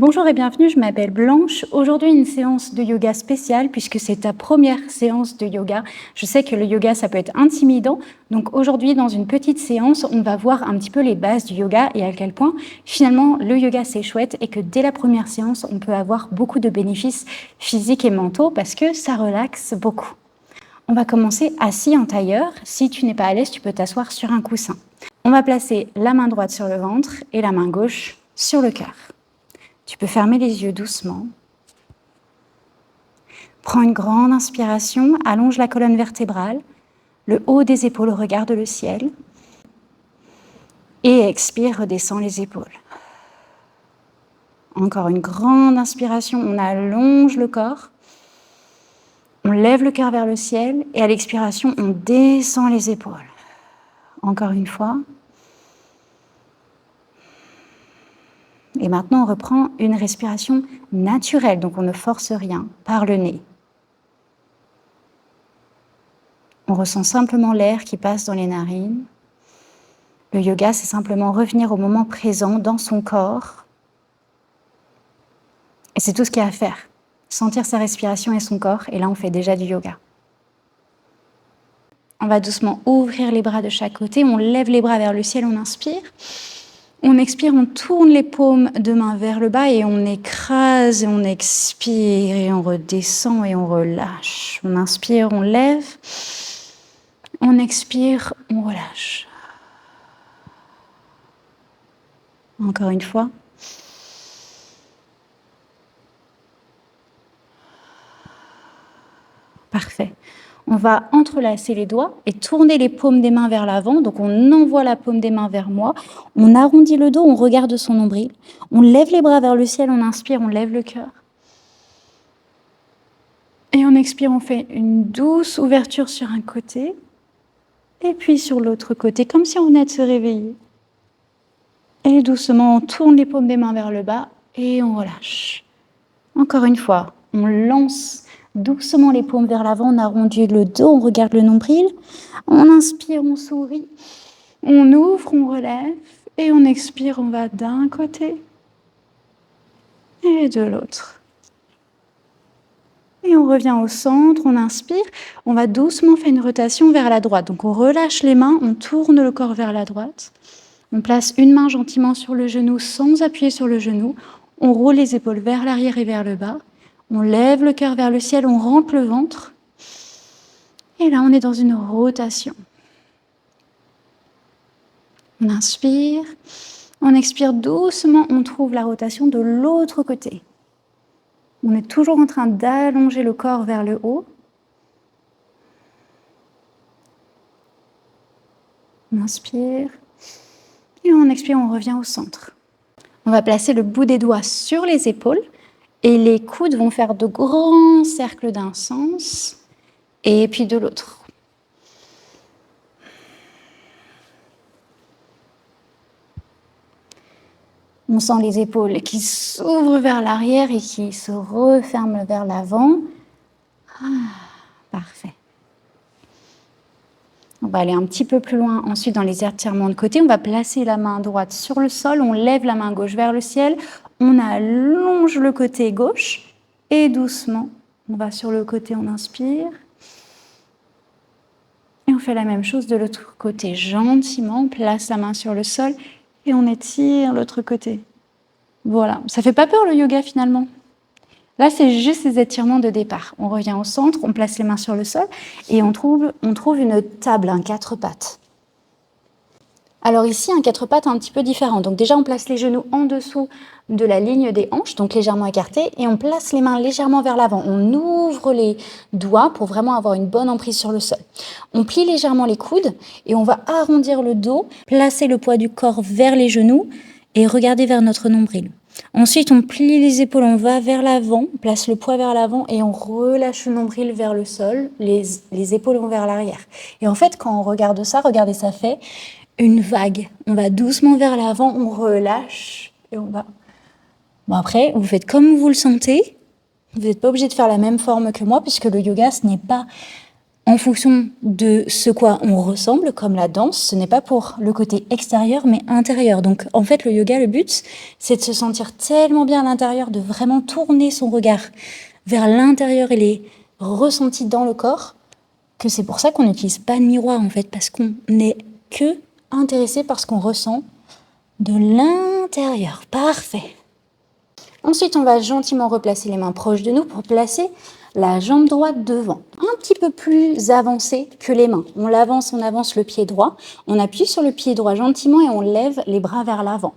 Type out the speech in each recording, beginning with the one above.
Bonjour et bienvenue, je m'appelle Blanche. Aujourd'hui, une séance de yoga spéciale puisque c'est ta première séance de yoga. Je sais que le yoga, ça peut être intimidant. Donc aujourd'hui, dans une petite séance, on va voir un petit peu les bases du yoga et à quel point finalement le yoga c'est chouette et que dès la première séance, on peut avoir beaucoup de bénéfices physiques et mentaux parce que ça relaxe beaucoup. On va commencer assis en tailleur. Si tu n'es pas à l'aise, tu peux t'asseoir sur un coussin. On va placer la main droite sur le ventre et la main gauche sur le cœur. Tu peux fermer les yeux doucement. Prends une grande inspiration, allonge la colonne vertébrale, le haut des épaules regarde le ciel. Et expire, redescends les épaules. Encore une grande inspiration, on allonge le corps. On lève le cœur vers le ciel et à l'expiration, on descend les épaules. Encore une fois. Et maintenant, on reprend une respiration naturelle, donc on ne force rien, par le nez. On ressent simplement l'air qui passe dans les narines. Le yoga, c'est simplement revenir au moment présent dans son corps. Et c'est tout ce qu'il y a à faire. Sentir sa respiration et son corps, et là, on fait déjà du yoga. On va doucement ouvrir les bras de chaque côté, on lève les bras vers le ciel, on inspire. On expire, on tourne les paumes de main vers le bas et on écrase et on expire et on redescend et on relâche. On inspire, on lève. On expire, on relâche. Encore une fois. Parfait. On va entrelacer les doigts et tourner les paumes des mains vers l'avant. Donc, on envoie la paume des mains vers moi. On arrondit le dos, on regarde son nombril. On lève les bras vers le ciel, on inspire, on lève le cœur. Et on expire, on fait une douce ouverture sur un côté. Et puis sur l'autre côté, comme si on venait de se réveiller. Et doucement, on tourne les paumes des mains vers le bas et on relâche. Encore une fois, on lance doucement les paumes vers l'avant, on arrondit le dos, on regarde le nombril. On inspire, on sourit. On ouvre, on relève. Et on expire, on va d'un côté et de l'autre. Et on revient au centre, on inspire. On va doucement faire une rotation vers la droite. Donc on relâche les mains, on tourne le corps vers la droite. On place une main gentiment sur le genou sans appuyer sur le genou. On roule les épaules vers l'arrière et vers le bas. On lève le cœur vers le ciel, on rentre le ventre. Et là, on est dans une rotation. On inspire, on expire doucement, on trouve la rotation de l'autre côté. On est toujours en train d'allonger le corps vers le haut. On inspire. Et on expire, on revient au centre. On va placer le bout des doigts sur les épaules et les coudes vont faire de grands cercles d'un sens et puis de l'autre. On sent les épaules qui s'ouvrent vers l'arrière et qui se referment vers l'avant. Parfait. On va aller un petit peu plus loin ensuite dans les étirements de côté. On va placer la main droite sur le sol, on lève la main gauche vers le ciel, on allonge le côté gauche et doucement, on va sur le côté, on inspire. Et on fait la même chose de l'autre côté, gentiment, on place la main sur le sol et on étire l'autre côté. Voilà, ça fait pas peur le yoga finalement. Là, c'est juste les étirements de départ. On revient au centre, on place les mains sur le sol et on trouve une table, un quatre pattes. Alors ici, un quatre pattes un petit peu différent. Donc déjà, on place les genoux en dessous de la ligne des hanches, donc légèrement écartés, et on place les mains légèrement vers l'avant. On ouvre les doigts pour vraiment avoir une bonne emprise sur le sol. On plie légèrement les coudes et on va arrondir le dos, placer le poids du corps vers les genoux et regarder vers notre nombril. Ensuite, on plie les épaules, on va vers l'avant, on place le poids vers l'avant et on relâche le nombril vers le sol, les épaules vont vers l'arrière. Et en fait, quand on regarde ça, regardez, ça fait une vague. On va doucement vers l'avant, on relâche et on va... Bon après, vous faites comme vous le sentez. Vous n'êtes pas obligé de faire la même forme que moi puisque le yoga, ce n'est pas en fonction de ce quoi on ressemble, comme la danse. Ce n'est pas pour le côté extérieur, mais intérieur. Donc, en fait, le yoga, le but, c'est de se sentir tellement bien à l'intérieur, de vraiment tourner son regard vers l'intérieur et les ressentis dans le corps, que c'est pour ça qu'on n'utilise pas de miroir, en fait, parce qu'on n'est que intéressé par ce qu'on ressent de l'intérieur. Parfait. Ensuite, on va gentiment replacer les mains proches de nous pour placer la jambe droite devant, un petit peu plus avancée que les mains. On avance le pied droit, on appuie sur le pied droit gentiment et on lève les bras vers l'avant.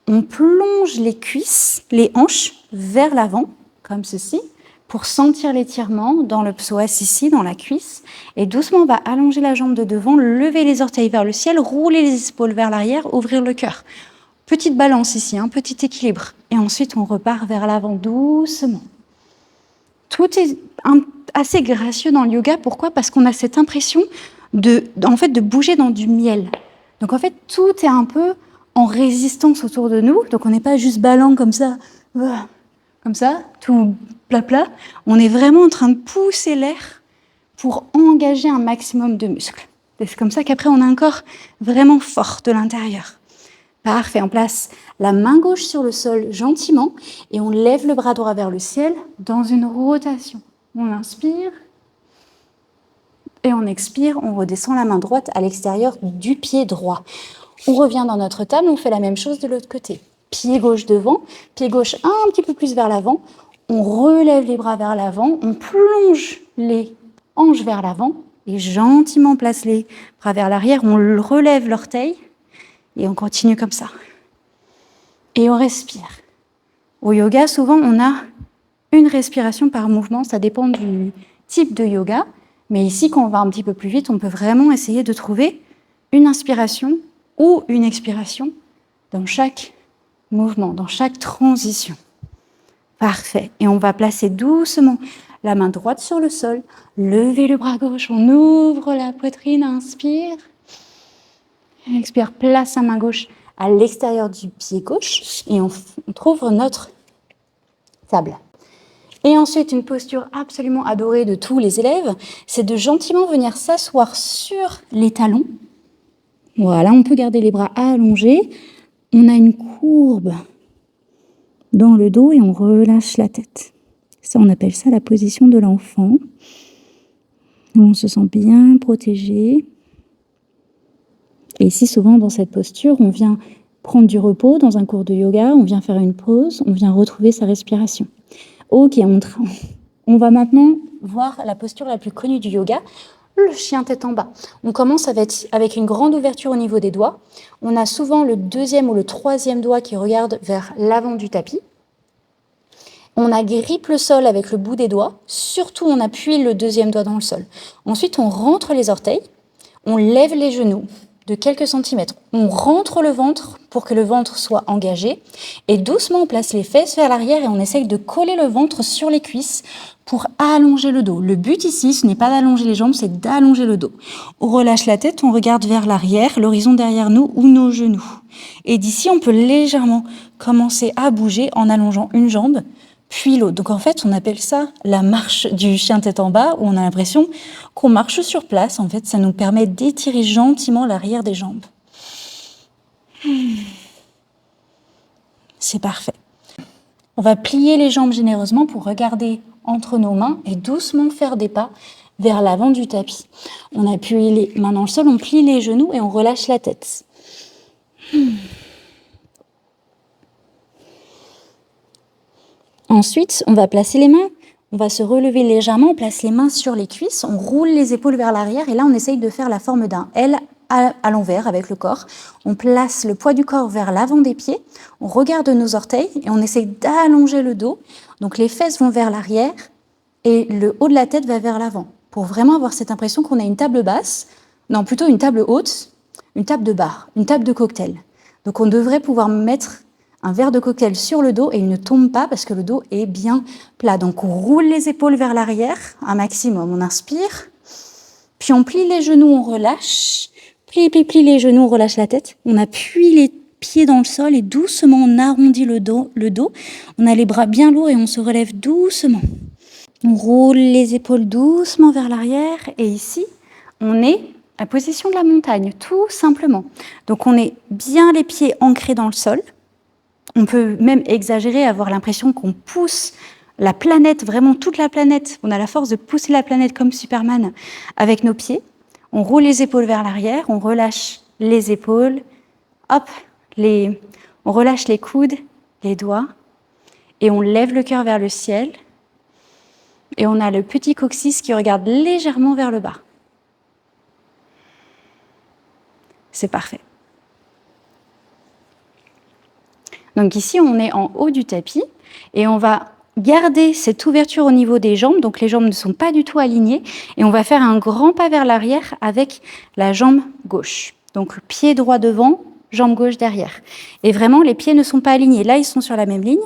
On plonge les cuisses, les hanches vers l'avant, comme ceci, pour sentir l'étirement dans le psoas ici, dans la cuisse. Et doucement, on va allonger la jambe de devant, lever les orteils vers le ciel, rouler les épaules vers l'arrière, ouvrir le cœur. Petite balance ici, petit équilibre. Et ensuite, on repart vers l'avant doucement. Tout est assez gracieux dans le yoga. Pourquoi? Parce qu'on a cette impression de bouger dans du miel. Donc en fait, tout est un peu en résistance autour de nous. Donc on n'est pas juste ballant comme ça, tout plat. On est vraiment en train de pousser l'air pour engager un maximum de muscles. Et c'est comme ça qu'après, on a un corps vraiment fort de l'intérieur. Parfait, on place la main gauche sur le sol gentiment et on lève le bras droit vers le ciel dans une rotation. On inspire et on expire, on redescend la main droite à l'extérieur du pied droit. On revient dans notre table, on fait la même chose de l'autre côté. Pied gauche devant, pied gauche un petit peu plus vers l'avant. On relève les bras vers l'avant, on plonge les hanches vers l'avant et gentiment place les bras vers l'arrière. On relève l'orteil. Et on continue comme ça. Et on respire. Au yoga, souvent, on a une respiration par mouvement. Ça dépend du type de yoga. Mais ici, quand on va un petit peu plus vite, on peut vraiment essayer de trouver une inspiration ou une expiration dans chaque mouvement, dans chaque transition. Parfait. Et on va placer doucement la main droite sur le sol, lever le bras gauche, on ouvre la poitrine, inspire. Expire, place sa main gauche à l'extérieur du pied gauche et on trouve notre table. Et ensuite, une posture absolument adorée de tous les élèves, c'est de gentiment venir s'asseoir sur les talons. Voilà, on peut garder les bras allongés. On a une courbe dans le dos et on relâche la tête. Ça, on appelle ça la position de l'enfant. On se sent bien protégé. Et ici, souvent, dans cette posture, on vient prendre du repos dans un cours de yoga, on vient faire une pause, on vient retrouver sa respiration. Ok, on va maintenant voir la posture la plus connue du yoga, le chien tête en bas. On commence avec une grande ouverture au niveau des doigts. On a souvent le deuxième ou le troisième doigt qui regarde vers l'avant du tapis. On agrippe le sol avec le bout des doigts. Surtout, on appuie le deuxième doigt dans le sol. Ensuite, on rentre les orteils, on lève les genoux de quelques centimètres. On rentre le ventre pour que le ventre soit engagé et doucement on place les fesses vers l'arrière et on essaye de coller le ventre sur les cuisses pour allonger le dos. Le but ici, ce n'est pas d'allonger les jambes, c'est d'allonger le dos. On relâche la tête, on regarde vers l'arrière, l'horizon derrière nous ou nos genoux. Et d'ici, on peut légèrement commencer à bouger en allongeant une jambe puis l'autre. Donc en fait, on appelle ça la marche du chien tête en bas, où on a l'impression qu'on marche sur place. En fait, ça nous permet d'étirer gentiment l'arrière des jambes. C'est parfait. On va plier les jambes généreusement pour regarder entre nos mains et doucement faire des pas vers l'avant du tapis. On appuie les mains dans le sol, on plie les genoux et on relâche la tête. Ensuite, on va placer les mains, on va se relever légèrement, on place les mains sur les cuisses, on roule les épaules vers l'arrière et là on essaye de faire la forme d'un L à l'envers avec le corps. On place le poids du corps vers l'avant des pieds, on regarde nos orteils et on essaye d'allonger le dos. Donc les fesses vont vers l'arrière et le haut de la tête va vers l'avant pour vraiment avoir cette impression qu'on a une table basse, non plutôt une table haute, une table de bar, une table de cocktail. Donc on devrait pouvoir mettre un verre de cocktail sur le dos et il ne tombe pas parce que le dos est bien plat. Donc on roule les épaules vers l'arrière, un maximum. On inspire, puis on plie les genoux, on relâche. Plie les genoux, on relâche la tête. On appuie les pieds dans le sol et doucement on arrondit le dos. On a les bras bien lourds et on se relève doucement. On roule les épaules doucement vers l'arrière et ici, On est à position de la montagne, tout simplement. Donc on est bien les pieds ancrés dans le sol. On peut même exagérer, avoir l'impression qu'on pousse la planète, vraiment toute la planète. On a la force de pousser la planète comme Superman avec nos pieds. On roule les épaules vers l'arrière, on relâche les épaules. Hop, on relâche les coudes, les doigts. Et on lève le cœur vers le ciel. Et on a le petit coccyx qui regarde légèrement vers le bas. C'est parfait. Donc ici, on est en haut du tapis et on va garder cette ouverture au niveau des jambes. Donc les jambes ne sont pas du tout alignées et on va faire un grand pas vers l'arrière avec la jambe gauche. Donc pied droit devant, jambe gauche derrière. Et vraiment, les pieds ne sont pas alignés. Là, ils sont sur la même ligne.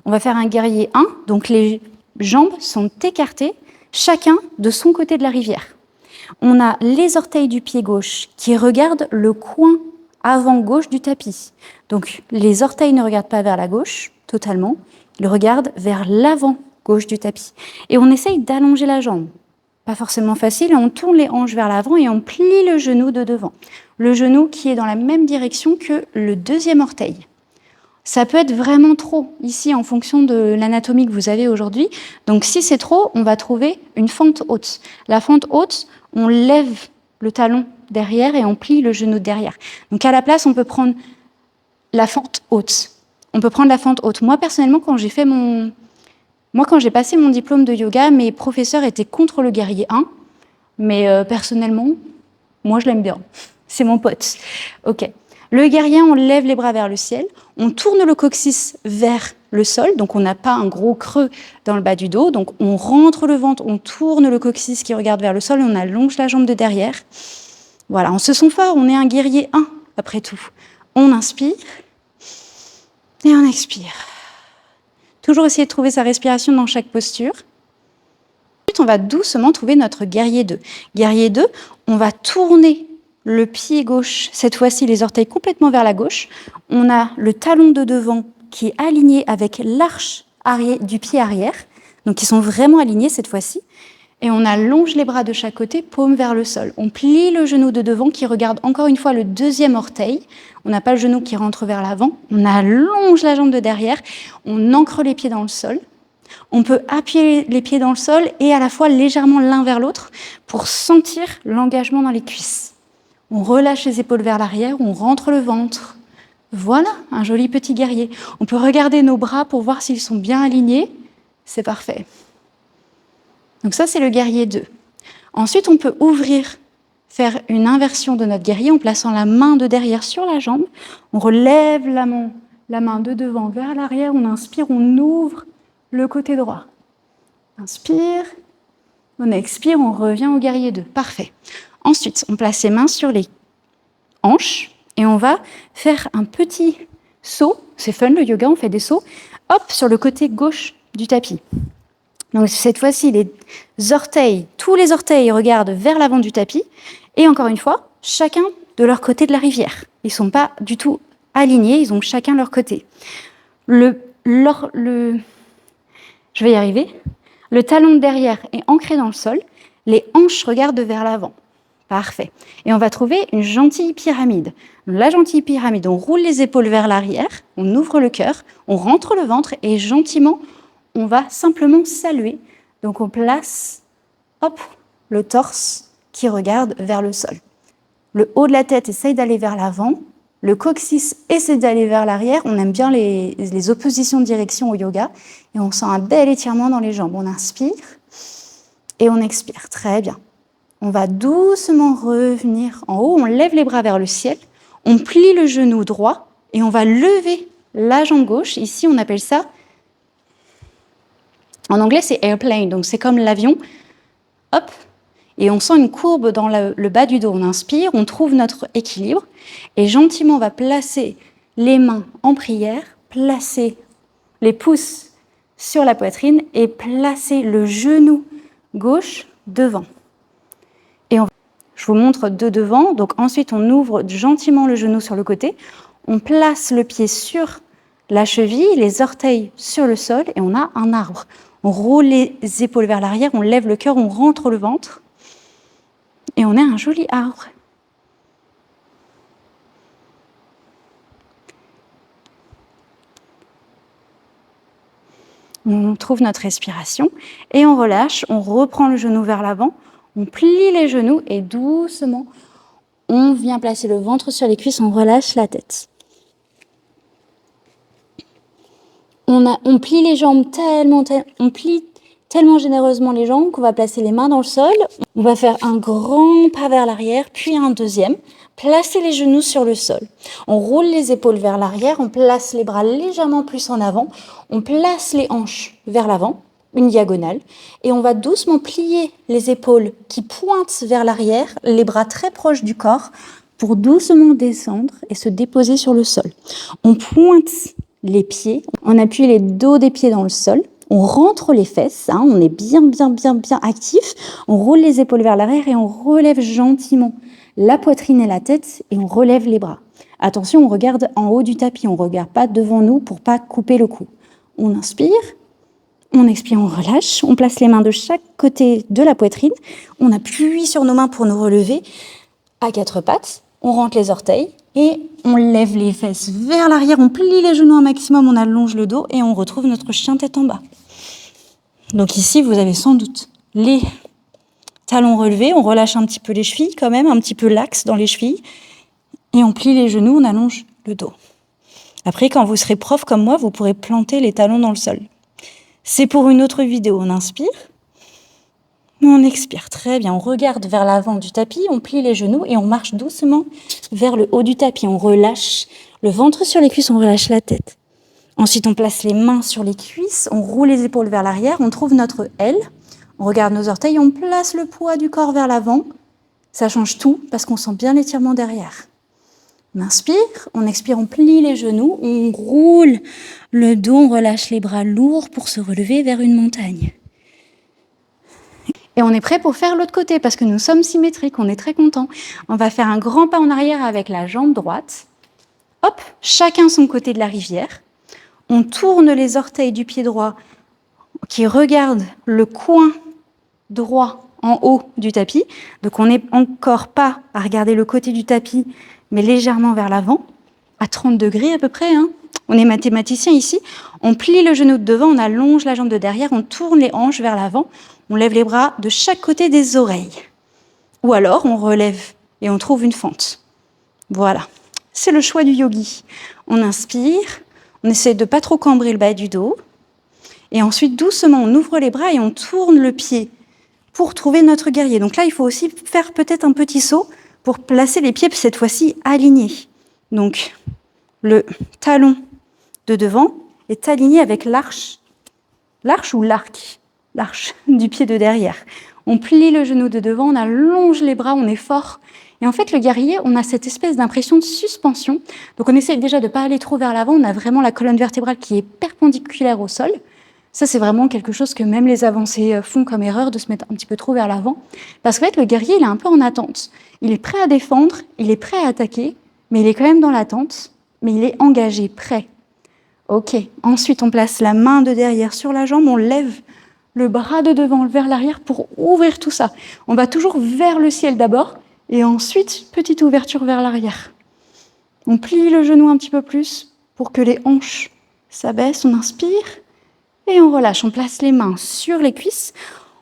On va faire un guerrier 1. Donc les jambes sont écartées, chacun de son côté de la rivière. On a les orteils du pied gauche qui regardent le coin avant gauche du tapis. Donc les orteils ne regardent pas vers la gauche totalement, ils regardent vers l'avant gauche du tapis. Et on essaye d'allonger la jambe. Pas forcément facile, on tourne les hanches vers l'avant et on plie le genou de devant. Le genou qui est dans la même direction que le deuxième orteil. Ça peut être vraiment trop ici en fonction de l'anatomie que vous avez aujourd'hui. Donc si c'est trop, on va trouver une fente haute. La fente haute, on lève le talon derrière et on plie le genou derrière. Donc à la place, on peut prendre la fente haute. Moi personnellement, quand j'ai passé mon diplôme de yoga, mes professeurs étaient contre le guerrier 1, mais personnellement, moi je l'aime bien. C'est mon pote. Ok. Le guerrier, on lève les bras vers le ciel, on tourne le coccyx vers le sol, donc on n'a pas un gros creux dans le bas du dos, donc on rentre le ventre, on tourne le coccyx qui regarde vers le sol et on allonge la jambe de derrière. Voilà, on se sent fort, on est un guerrier 1 après tout. On inspire et on expire. Toujours essayer de trouver sa respiration dans chaque posture. Ensuite, on va doucement trouver notre guerrier 2. Guerrier 2, on va tourner le pied gauche, cette fois-ci les orteils complètement vers la gauche. On a le talon de devant qui est aligné avec l'arche du pied arrière. Donc ils sont vraiment alignés cette fois-ci. Et on allonge les bras de chaque côté, paume vers le sol. On plie le genou de devant qui regarde encore une fois le deuxième orteil. On n'a pas le genou qui rentre vers l'avant. On allonge la jambe de derrière. On ancre les pieds dans le sol. On peut appuyer les pieds dans le sol et à la fois légèrement l'un vers l'autre pour sentir l'engagement dans les cuisses. On relâche les épaules vers l'arrière, on rentre le ventre. Voilà, un joli petit guerrier. On peut regarder nos bras pour voir s'ils sont bien alignés. C'est parfait. Donc ça, c'est le guerrier 2. Ensuite, on peut faire une inversion de notre guerrier en plaçant la main de derrière sur la jambe. On relève la main de devant vers l'arrière. On inspire, on ouvre le côté droit. Inspire, on expire, on revient au guerrier 2. Parfait. Ensuite, on place les mains sur les hanches et on va faire un petit saut. C'est fun le yoga, on fait des sauts. Hop, sur le côté gauche du tapis. Donc cette fois-ci, tous les orteils regardent vers l'avant du tapis. Et encore une fois, chacun de leur côté de la rivière. Ils ne sont pas du tout alignés, ils ont chacun leur côté. Je vais y arriver. Le talon de derrière est ancré dans le sol. Les hanches regardent vers l'avant. Parfait. Et on va trouver une gentille pyramide. La gentille pyramide, on roule les épaules vers l'arrière, on ouvre le cœur, on rentre le ventre et gentiment, on va simplement saluer. Donc on place, le torse qui regarde vers le sol. Le haut de la tête essaye d'aller vers l'avant, le coccyx essaie d'aller vers l'arrière. On aime bien les oppositions de direction au yoga et on sent un bel étirement dans les jambes. On inspire et on expire. Très bien. On va doucement revenir en haut, on lève les bras vers le ciel, on plie le genou droit et on va lever la jambe gauche. Ici, on appelle ça, en anglais, c'est airplane, donc c'est comme l'avion. Hop, et on sent une courbe dans le bas du dos. On inspire, on trouve notre équilibre et gentiment, on va placer les mains en prière, placer les pouces sur la poitrine et placer le genou gauche devant. Je vous montre de devant. Donc ensuite, on ouvre gentiment le genou sur le côté. On place le pied sur la cheville, les orteils sur le sol et on a un arbre. On roule les épaules vers l'arrière, on lève le cœur, on rentre le ventre Et on a un joli arbre. On trouve notre respiration et on relâche, on reprend le genou vers l'avant, on plie les genoux et doucement, on vient placer le ventre sur les cuisses, on relâche la tête. On plie les jambes on plie tellement généreusement les jambes qu'on va placer les mains dans le sol. On va faire un grand pas vers l'arrière, puis un deuxième. Placer les genoux sur le sol. On roule les épaules vers l'arrière, on place les bras légèrement plus en avant. On place les hanches vers l'avant, une diagonale. Et on va doucement plier les épaules qui pointent vers l'arrière, les bras très proches du corps, pour doucement descendre et se déposer sur le sol. On pointe les pieds, on appuie les dos des pieds dans le sol. On rentre les fesses, on est bien actif. On roule les épaules vers l'arrière et on relève gentiment la poitrine et la tête et on relève les bras. Attention, on regarde en haut du tapis, on ne regarde pas devant nous pour ne pas couper le cou. On inspire, on expire, on relâche. On place les mains de chaque côté de la poitrine. On appuie sur nos mains pour nous relever à quatre pattes. On rentre les orteils et on lève les fesses vers l'arrière. On plie les genoux un maximum, on allonge le dos et on retrouve notre chien tête en bas. Donc ici, vous avez sans doute les talons relevés. On relâche un petit peu les chevilles quand même, un petit peu l'axe dans les chevilles. Et on plie les genoux, on allonge le dos. Après, quand vous serez prof comme moi, vous pourrez planter les talons dans le sol. C'est pour une autre vidéo. On inspire. On expire. Très bien. On regarde vers l'avant du tapis, on plie les genoux et on marche doucement vers le haut du tapis. On relâche le ventre sur les cuisses, on relâche la tête. Ensuite, on place les mains sur les cuisses, on roule les épaules vers l'arrière, on trouve notre L. On regarde nos orteils, on place le poids du corps vers l'avant. Ça change tout parce qu'on sent bien l'étirement derrière. On inspire, on expire, on plie les genoux, on roule le dos, on relâche les bras lourds pour se relever vers une montagne. Et on est prêt pour faire l'autre côté parce que nous sommes symétriques, on est très contents. On va faire un grand pas en arrière avec la jambe droite. Hop, chacun son côté de la rivière. On tourne les orteils du pied droit qui regarde le coin droit en haut du tapis. Donc on n'est encore pas à regarder le côté du tapis, mais légèrement vers l'avant, à 30 degrés à peu près. On est mathématicien ici. On plie le genou de devant, on allonge la jambe de derrière, on tourne les hanches vers l'avant, on lève les bras de chaque côté des oreilles. Ou alors on relève et on trouve une fente. Voilà, c'est le choix du yogi. On inspire, on essaie de ne pas trop cambrer le bas du dos. Et ensuite, doucement, on ouvre les bras et on tourne le pied pour trouver notre guerrier. Donc là, il faut aussi faire peut-être un petit saut pour placer les pieds, cette fois-ci, alignés. Donc, le talon de devant est aligné avec l'arche ou l'arc, l'arche du pied de derrière. On plie le genou de devant, on allonge les bras, on est fort. Et en fait, le guerrier, on a cette espèce d'impression de suspension. Donc, on essaie déjà de ne pas aller trop vers l'avant. On a vraiment la colonne vertébrale qui est perpendiculaire au sol. Ça, c'est vraiment quelque chose que même les avancés font comme erreur, de se mettre un petit peu trop vers l'avant. Parce qu'en fait, le guerrier, il est un peu en attente. Il est prêt à défendre, il est prêt à attaquer, mais il est quand même dans l'attente, mais il est engagé, prêt. Ok. Ensuite, on place la main de derrière sur la jambe, on lève le bras de devant vers l'arrière pour ouvrir tout ça. On va toujours vers le ciel d'abord, et ensuite, petite ouverture vers l'arrière. On plie le genou un petit peu plus pour que les hanches s'abaissent, on inspire, et on relâche. On place les mains sur les cuisses,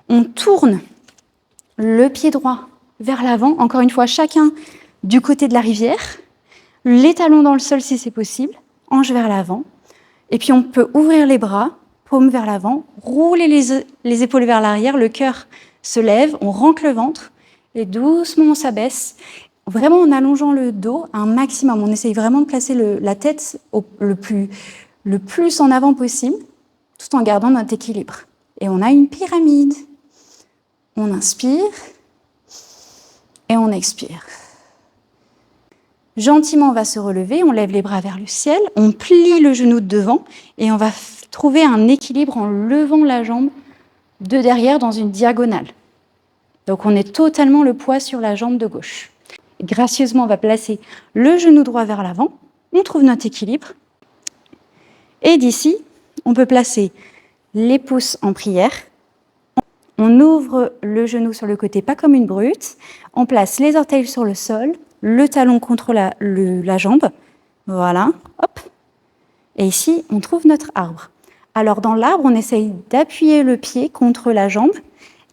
on tourne le pied droit vers l'avant, encore une fois, chacun du côté de la rivière, les talons dans le sol si c'est possible, hanches vers l'avant, et puis on peut ouvrir les bras, paume vers l'avant, rouler les épaules vers l'arrière, le cœur se lève, on rentre le ventre, et doucement on s'abaisse, vraiment en allongeant le dos un maximum. On essaye vraiment de placer la tête le plus en avant possible, tout en gardant notre équilibre. Et on a une pyramide. On inspire et on expire. Gentiment, on va se relever, on lève les bras vers le ciel, on plie le genou de devant et on va trouver un équilibre en levant la jambe de derrière dans une diagonale. Donc on est totalement le poids sur la jambe de gauche. Et gracieusement, on va placer le genou droit vers l'avant, on trouve notre équilibre. Et d'ici, on peut placer les pouces en prière On ouvre le genou sur le côté, pas comme une brute. On place les orteils sur le sol, le talon contre la jambe. Voilà, hop. Et ici, on trouve notre arbre. Alors, dans l'arbre, on essaye d'appuyer le pied contre la jambe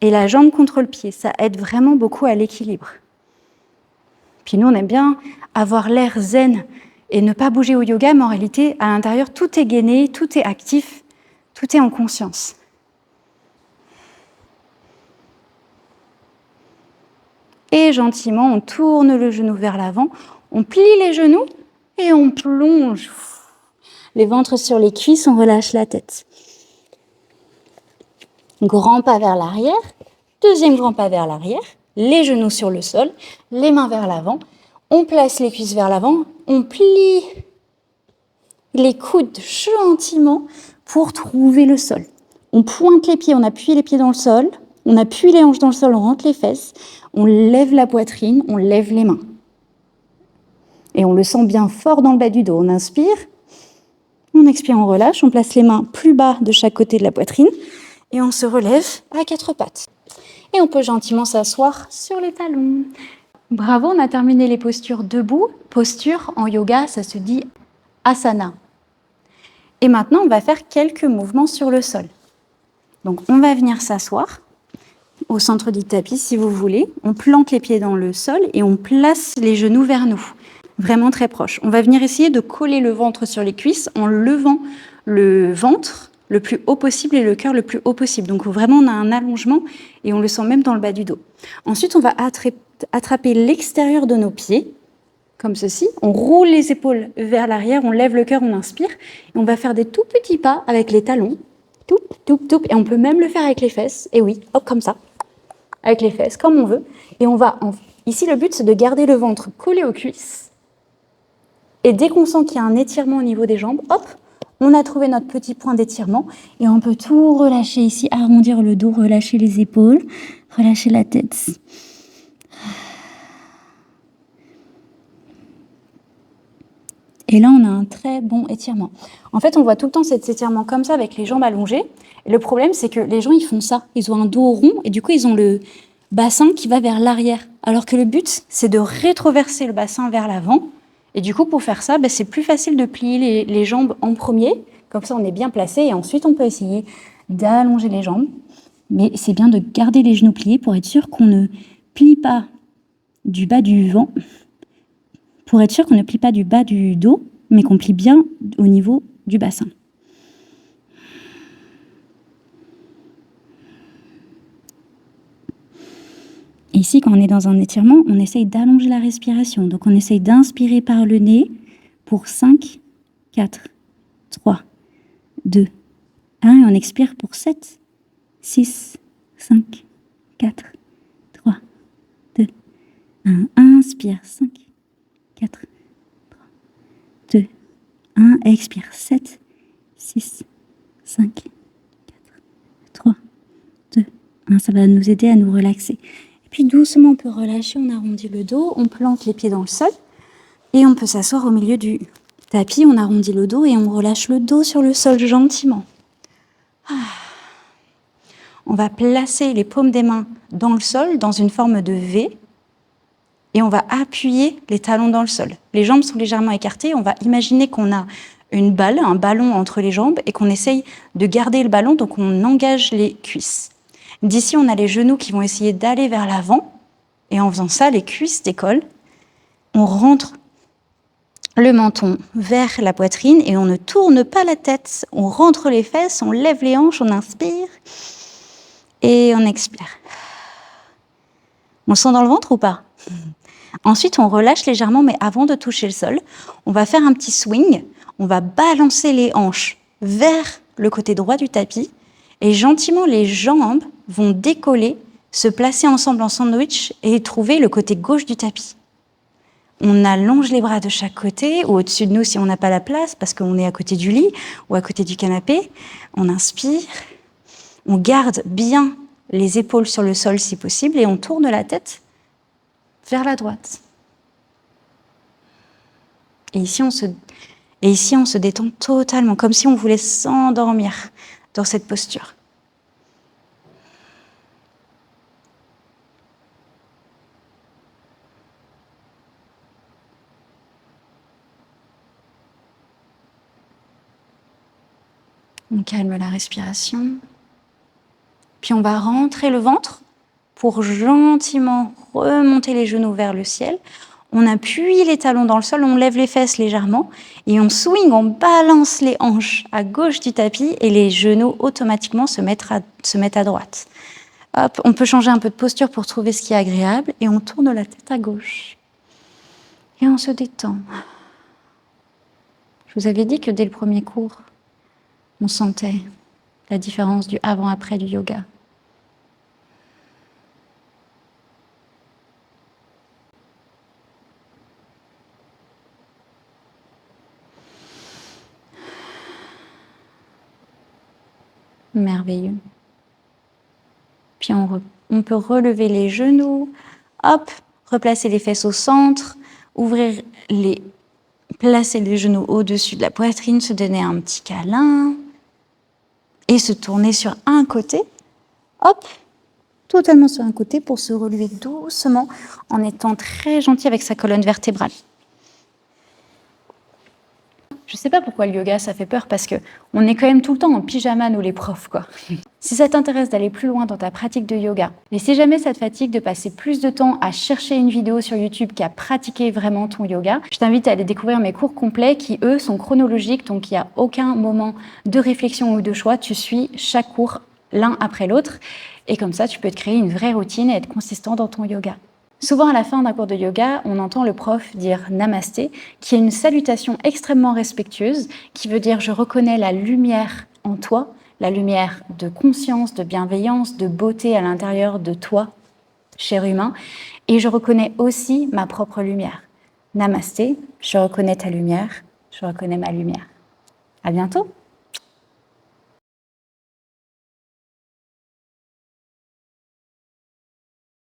et la jambe contre le pied. Ça aide vraiment beaucoup à l'équilibre. Puis nous, on aime bien avoir l'air zen et ne pas bouger au yoga, mais en réalité, à l'intérieur, tout est gainé, tout est actif, tout est en conscience. Et gentiment, on tourne le genou vers l'avant, on plie les genoux et on plonge. Les ventres sur les cuisses, on relâche la tête. Grand pas vers l'arrière, deuxième grand pas vers l'arrière, les genoux sur le sol, les mains vers l'avant, on place les cuisses vers l'avant, on plie les coudes gentiment pour trouver le sol. On pointe les pieds, on appuie les pieds dans le sol, on appuie les hanches dans le sol, on rentre les fesses, on lève la poitrine, on lève les mains. Et on le sent bien fort dans le bas du dos. On inspire, on expire, on relâche, on place les mains plus bas de chaque côté de la poitrine et on se relève à quatre pattes. Et on peut gentiment s'asseoir sur les talons. Bravo, on a terminé les postures debout. Posture en yoga, ça se dit asana. Et maintenant, on va faire quelques mouvements sur le sol. Donc, on va venir s'asseoir au centre du tapis, si vous voulez. On plante les pieds dans le sol et on place les genoux vers nous, vraiment très proches. On va venir essayer de coller le ventre sur les cuisses en levant le ventre le plus haut possible et le cœur le plus haut possible. Donc, vraiment, on a un allongement et on le sent même dans le bas du dos. Ensuite, on va attraper l'extérieur de nos pieds, comme ceci. On roule les épaules vers l'arrière, on lève le cœur, on inspire. Et on va faire des tout petits pas avec les talons. Toup, toup, toup. Et on peut même le faire avec les fesses. Et oui, hop, comme ça. Avec les fesses, comme on veut. Et on va... Ici, le but, c'est de garder le ventre collé aux cuisses. Et dès qu'on sent qu'il y a un étirement au niveau des jambes, hop, on a trouvé notre petit point d'étirement. Et on peut tout relâcher ici, arrondir le dos, relâcher les épaules, relâcher la tête. Et là, on a un très bon étirement. En fait, on voit tout le temps cet étirement comme ça, avec les jambes allongées. Et le problème, c'est que les gens, ils font ça. Ils ont un dos rond et du coup, ils ont le bassin qui va vers l'arrière. Alors que le but, c'est de rétroverser le bassin vers l'avant. Et du coup, pour faire ça, c'est plus facile de plier les jambes en premier. Comme ça, on est bien placé. Et ensuite, on peut essayer d'allonger les jambes. Mais c'est bien de garder les genoux pliés pour être sûr qu'on ne plie pas du bas du ventre. Pour être sûr qu'on ne plie pas du bas du dos, mais qu'on plie bien au niveau du bassin. Ici, quand on est dans un étirement, on essaye d'allonger la respiration. Donc, on essaye d'inspirer par le nez pour 5, 4, 3, 2, 1. Et on expire pour 7, 6, 5, 4, 3, 2, 1. Inspire, 5, 4, 3, 2, 1. Expire, 7, 6, 5, 4, 3, 2, 1. Ça va nous aider à nous relaxer. Et puis doucement, on peut relâcher, on arrondit le dos, on plante les pieds dans le sol et on peut s'asseoir au milieu du tapis, on arrondit le dos et on relâche le dos sur le sol gentiment. On va placer les paumes des mains dans le sol, dans une forme de V. Et on va appuyer les talons dans le sol. Les jambes sont légèrement écartées. On va imaginer qu'on a une balle, un ballon entre les jambes et qu'on essaye de garder le ballon, donc on engage les cuisses. D'ici, on a les genoux qui vont essayer d'aller vers l'avant. Et en faisant ça, les cuisses décollent. On rentre le menton vers la poitrine et on ne tourne pas la tête. On rentre les fesses, on lève les hanches, on inspire et on expire. On le sent dans le ventre ou pas ? Ensuite, on relâche légèrement, mais avant de toucher le sol, on va faire un petit swing. On va balancer les hanches vers le côté droit du tapis et gentiment, les jambes vont décoller, se placer ensemble en sandwich et trouver le côté gauche du tapis. On allonge les bras de chaque côté ou au-dessus de nous si on n'a pas la place parce qu'on est à côté du lit ou à côté du canapé. On inspire, on garde bien les épaules sur le sol si possible et on tourne la tête vers la droite. Et ici, on se détend totalement, comme si on voulait s'endormir dans cette posture. calme la respiration. Puis on va rentrer le ventre pour gentiment remonter les genoux vers le ciel. On appuie les talons dans le sol, on lève les fesses légèrement et on swing, on balance les hanches à gauche du tapis et les genoux automatiquement se mettent à droite. Hop, on peut changer un peu de posture pour trouver ce qui est agréable et on tourne la tête à gauche. Et on se détend. Je vous avais dit que dès le premier cours, on sentait la différence du avant-après du yoga. Merveilleux. Puis on peut relever les genoux, hop, replacer les fesses au centre, placer les genoux au-dessus de la poitrine, se donner un petit câlin et se tourner sur un côté, hop, totalement sur un côté pour se relever doucement en étant très gentil avec sa colonne vertébrale. Je sais pas pourquoi le yoga ça fait peur parce que on est quand même tout le temps en pyjama nous les profs quoi. Si ça t'intéresse d'aller plus loin dans ta pratique de yoga, mais si jamais ça te fatigue de passer plus de temps à chercher une vidéo sur YouTube qu'à pratiquer vraiment ton yoga, je t'invite à aller découvrir mes cours complets qui eux sont chronologiques, donc il n'y a aucun moment de réflexion ou de choix, tu suis chaque cours l'un après l'autre et comme ça tu peux te créer une vraie routine et être consistant dans ton yoga. Souvent, à la fin d'un cours de yoga, on entend le prof dire Namasté, qui est une salutation extrêmement respectueuse, qui veut dire « je reconnais la lumière en toi », la lumière de conscience, de bienveillance, de beauté à l'intérieur de toi, cher humain, et je reconnais aussi ma propre lumière. Namasté, je reconnais ta lumière, je reconnais ma lumière. À bientôt.